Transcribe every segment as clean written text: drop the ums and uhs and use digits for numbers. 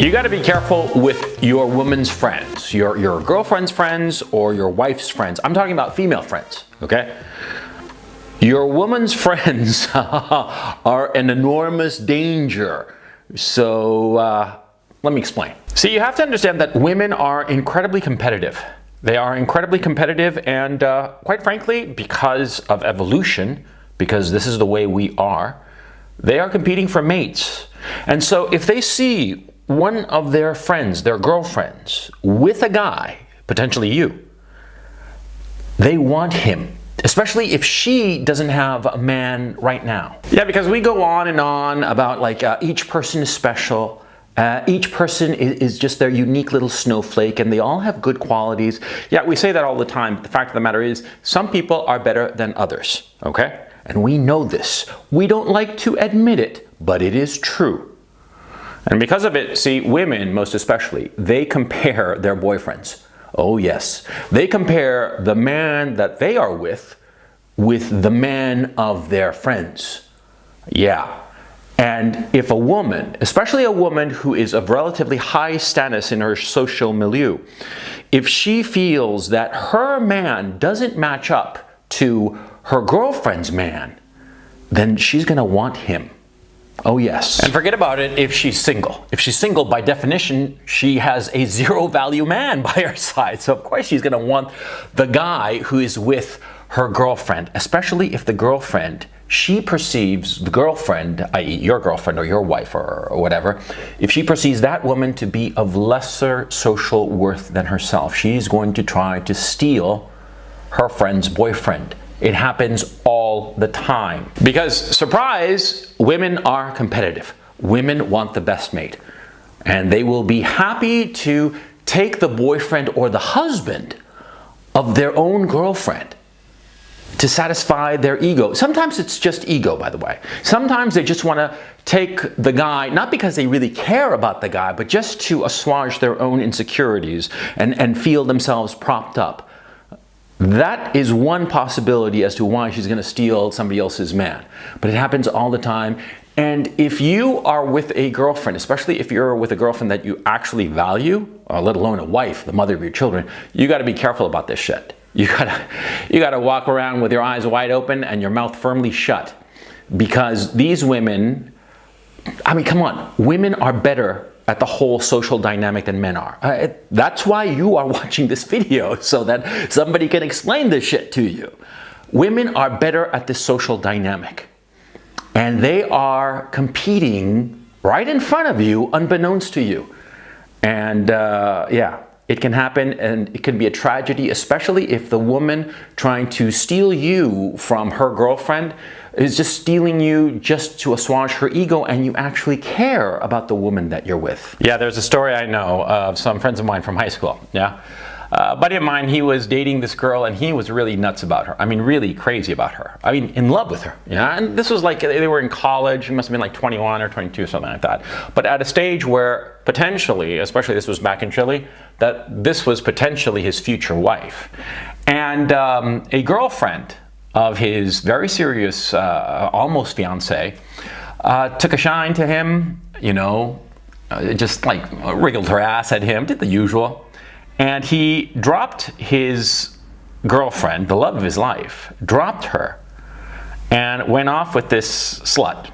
You got to be careful with your woman's friends, your girlfriend's friends or your wife's friends. I'm talking about female friends, okay? Your woman's friends are an enormous danger. So let me explain. See, you have to understand that women are incredibly competitive. They are incredibly competitive, and quite frankly, because of evolution, because this is the way we are, they are competing for mates. And so if they see one of their friends, their girlfriends, with a guy, potentially you, they want him, especially if she doesn't have a man right now. Yeah, because we go on and on about like each person is special. Each person is just their unique little snowflake, and they all have good qualities. Yeah, we say that all the time, but the fact of the matter is some people are better than others, okay? And we know this. We don't like to admit it, but it is true. And because of it, see, women, most especially, they compare their boyfriends. Oh yes, they compare the man that they are with the man of their friends. Yeah. And if a woman, especially a woman who is of relatively high status in her social milieu, if she feels that her man doesn't match up to her girlfriend's man, then she's gonna want him. Oh yes. And forget about it if she's single. If she's single, by definition, she has a zero value man by her side. So of course she's gonna want the guy who is with her girlfriend, especially if the girlfriend, she perceives the girlfriend, i.e. your girlfriend or your wife or whatever, if she perceives that woman to be of lesser social worth than herself, she's going to try to steal her friend's boyfriend. It happens all the time. Because, surprise, women are competitive. Women want the best mate. And they will be happy to take the boyfriend or the husband of their own girlfriend to satisfy their ego. Sometimes it's just ego, by the way. Sometimes they just want to take the guy, not because they really care about the guy, but just to assuage their own insecurities and feel themselves propped up. That is one possibility as to why she's going to steal somebody else's man. But it happens all the time. And if you are with a girlfriend, especially if you're with a girlfriend that you actually value, let alone a wife, the mother of your children, you got to be careful about this shit. You gotta walk around with your eyes wide open and your mouth firmly shut, because these women, I mean, come on, women are better at the whole social dynamic than men are. That's why you are watching this video, so that somebody can explain this shit to you. Women are better at this social dynamic, and they are competing right in front of you, unbeknownst to you. And yeah. It can happen, and it can be a tragedy, especially if the woman trying to steal you from her girlfriend is just stealing you just to assuage her ego, and you actually care about the woman that you're with. Yeah, there's a story I know of some friends of mine from high school. Yeah, a buddy of mine, he was dating this girl, and he was really nuts about her. I mean, really crazy about her. I mean, in love with her. Yeah, and this was like they were in college. It must have been like 21 or 22 or something like that. But at a stage where potentially, especially this was back in Chile, that this was potentially his future wife. And a girlfriend of his very serious, almost fiance, took a shine to him, you know, just like wriggled her ass at him, did the usual. And he dropped his girlfriend, the love of his life, dropped her and went off with this slut.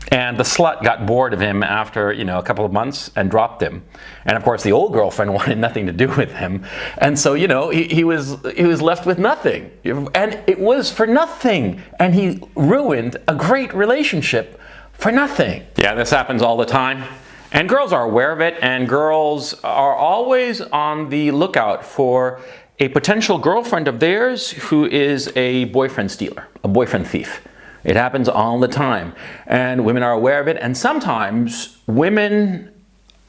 And the slut got bored of him after, you know, a couple of months and dropped him. And of course the old girlfriend wanted nothing to do with him. And so, you know, he was left with nothing. And it was for nothing. And he ruined a great relationship for nothing. Yeah, this happens all the time. And girls are aware of it, and girls are always on the lookout for a potential girlfriend of theirs who is a boyfriend stealer, a boyfriend thief. It happens all the time, and women are aware of it, and sometimes women,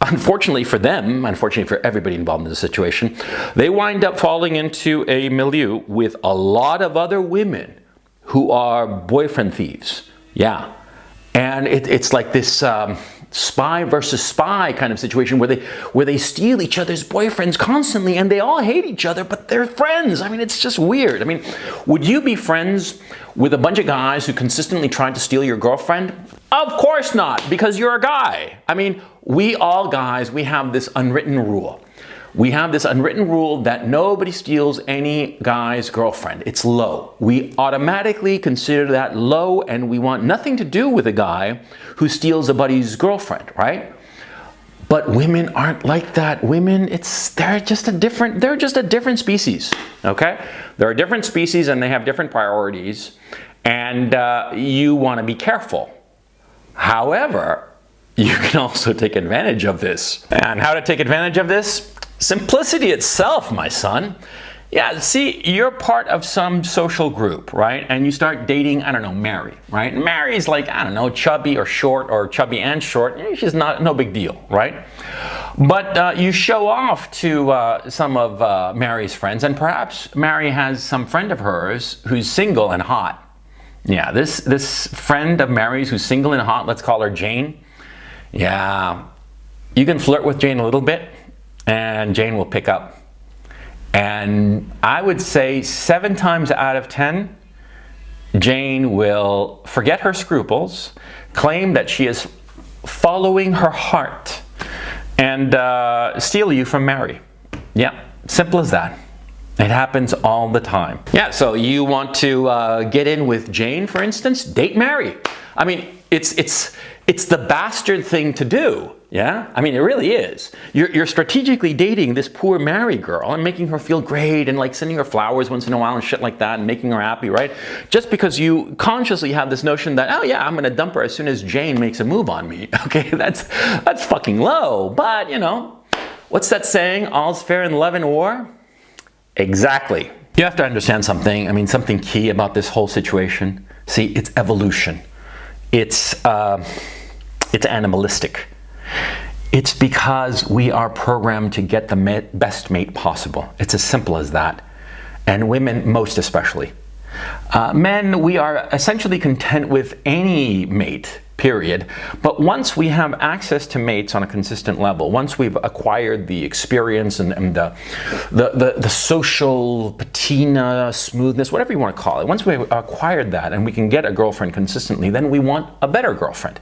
unfortunately for them, unfortunately for everybody involved in the situation, they wind up falling into a milieu with a lot of other women who are boyfriend thieves. Yeah, and it's like this spy versus spy kind of situation where they steal each other's boyfriends constantly, and they all hate each other, but they're friends. I mean, it's just weird. I mean, would you be friends with a bunch of guys who consistently tried to steal your girlfriend? Of course not, because you're a guy. I mean, we all guys, we have this unwritten rule. We have this unwritten rule that nobody steals any guy's girlfriend. It's low. We automatically consider that low, and we want nothing to do with a guy who steals a buddy's girlfriend, right? But women aren't like that. Women, they're just a different species, okay? They're a different species and they have different priorities, and you want to be careful. However, you can also take advantage of this. And how to take advantage of this? Simplicity itself, my son. Yeah, see, you're part of some social group, right? And you start dating, I don't know, Mary, right? Mary's like, I don't know, chubby or short, or chubby and short. She's no big deal, right? But you show off to some of Mary's friends, and perhaps Mary has some friend of hers who's single and hot. Yeah, this friend of Mary's who's single and hot, let's call her Jane. Yeah, you can flirt with Jane a little bit, and Jane will pick up. And I would say 7 times out of 10, Jane will forget her scruples, claim that she is following her heart, and steal you from Mary. Yeah, simple as that. It happens all the time. Yeah, so you want to get in with Jane, for instance, date Mary. I mean, it's the bastard thing to do. Yeah, I mean, it really is. You're strategically dating this poor Mary girl and making her feel great and like sending her flowers once in a while and shit like that and making her happy, right? Just because you consciously have this notion that, oh yeah, I'm gonna dump her as soon as Jane makes a move on me. Okay, that's fucking low. But you know, what's that saying? All's fair in love and war? Exactly. You have to understand something. I mean, something key about this whole situation. See, it's evolution. It's animalistic. It's because we are programmed to get the best mate possible. It's as simple as that. And women, most especially. Men, we are essentially content with any mate, period. But once we have access to mates on a consistent level, once we've acquired the experience and the social patina, smoothness, whatever you want to call it, once we've acquired that and we can get a girlfriend consistently, then we want a better girlfriend.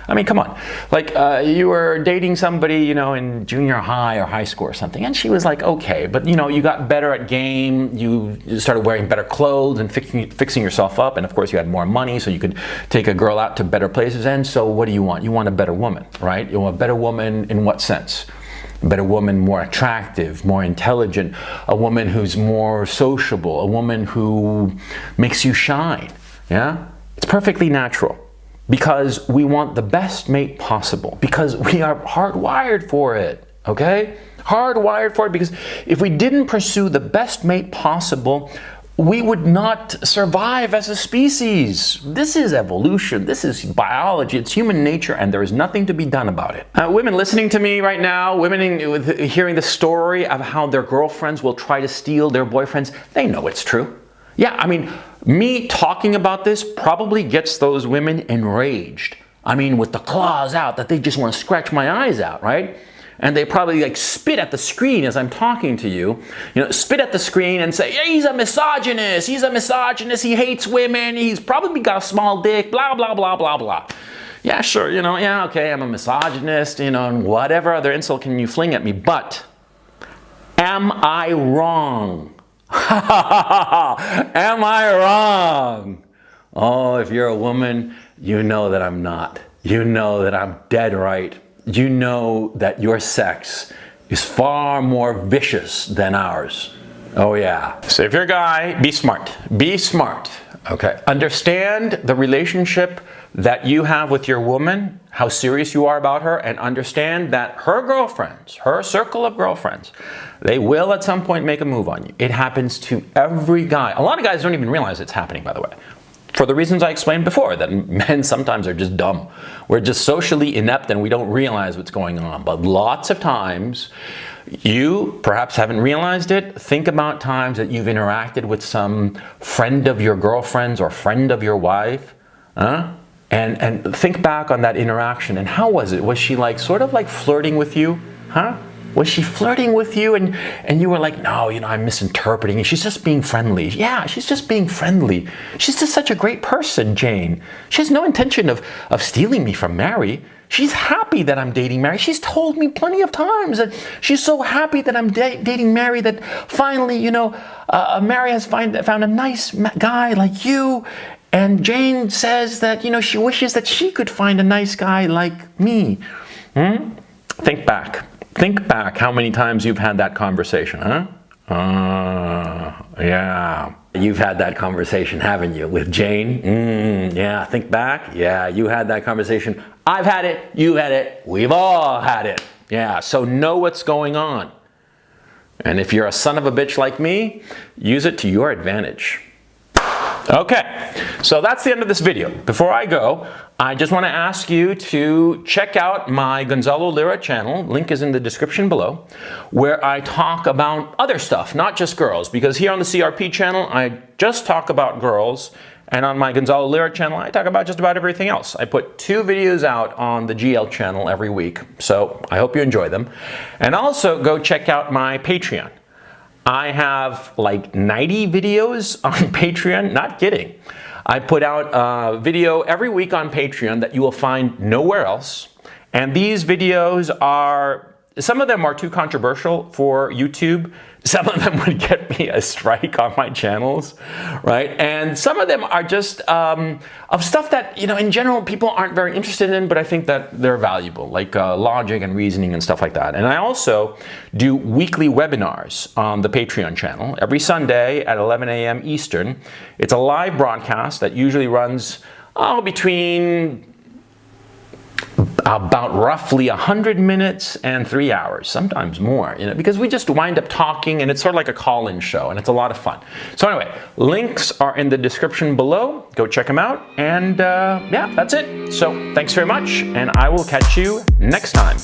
I mean, come on. Like, you were dating somebody, you know, in junior high or high school or something, and she was like, okay, but, you know, you got better at game, you started wearing better clothes and fixing yourself up, and of course you had more money, so you could take a girl out to better places, and so what do you want? You want a better woman, right? You want a better woman in what sense? A better woman, more attractive, more intelligent, a woman who's more sociable, a woman who makes you shine, yeah? It's perfectly natural. Because we want the best mate possible. Because we are hardwired for it, okay? Hardwired for it, because if we didn't pursue the best mate possible, we would not survive as a species. This is evolution, this is biology, it's human nature, and there is nothing to be done about it. Women listening to me right now, women hearing the story of how their girlfriends will try to steal their boyfriends, they know it's true. Yeah, I mean, me talking about this probably gets those women enraged. I mean, with the claws out, that they just want to scratch my eyes out, right? And they probably like spit at the screen as I'm talking to you. You know, spit at the screen and say, yeah, he's a misogynist, he hates women, he's probably got a small dick, blah, blah, blah, blah, blah. Yeah, sure, you know, yeah, okay, I'm a misogynist, you know, and whatever other insult can you fling at me, but am I wrong? Am I wrong? Oh, if you're a woman, you know that I'm not. You know that I'm dead right. You know that your sex is far more vicious than ours. Oh yeah. So if you're a guy, be smart. Be smart. Okay. Understand the relationship that you have with your woman, how serious you are about her, and understand that her girlfriends, her circle of girlfriends, they will at some point make a move on you. It happens to every guy. A lot of guys don't even realize it's happening, by the way. For the reasons I explained before, that men sometimes are just dumb. We're just socially inept and we don't realize what's going on. But lots of times, you perhaps haven't realized it. Think about times that you've interacted with some friend of your girlfriend's or friend of your wife. And think back on that interaction. And how was it? Was she like sort of like flirting with you? Huh? Was she flirting with you and you were like, no, I'm misinterpreting it. She's just being friendly. Yeah, she's just being friendly. She's just such a great person, Jane. She has no intention of stealing me from Mary. She's happy that I'm dating Mary. She's told me plenty of times that she's so happy that I'm dating Mary that finally, Mary has found a nice guy like you. And Jane says that, she wishes that she could find a nice guy like me. Think back. Think back how many times you've had that conversation, huh? Yeah. You've had that conversation, haven't you, with Jane? Yeah, think back. Yeah, you had that conversation. I've had it. You've had it. We've all had it. Yeah, so know what's going on. And if you're a son of a bitch like me, use it to your advantage. Okay, so that's the end of this video. Before I go, I just want to ask you to check out my Gonzalo Lira channel, link is in the description below, where I talk about other stuff, not just girls, because here on the CRP channel, I just talk about girls, and on my Gonzalo Lira channel, I talk about just about everything else. I put 2 videos out on the GL channel every week, so I hope you enjoy them. And also go check out my Patreon. I have like 90 videos on Patreon, not kidding. I put out a video every week on Patreon that you will find nowhere else. And these videos are, some of them are too controversial for YouTube. Some of them would get me a strike on my channels, right? And some of them are just of stuff that, in general, people aren't very interested in, but I think that they're valuable, like logic and reasoning and stuff like that. And I also do weekly webinars on the Patreon channel every Sunday at 11 a.m. Eastern. It's a live broadcast that usually runs between about roughly 100 minutes and 3 hours, sometimes more, because we just wind up talking and it's sort of like a call-in show and it's a lot of fun. So anyway, links are in the description below. Go check them out. And yeah, that's it. So thanks very much. And I will catch you next time.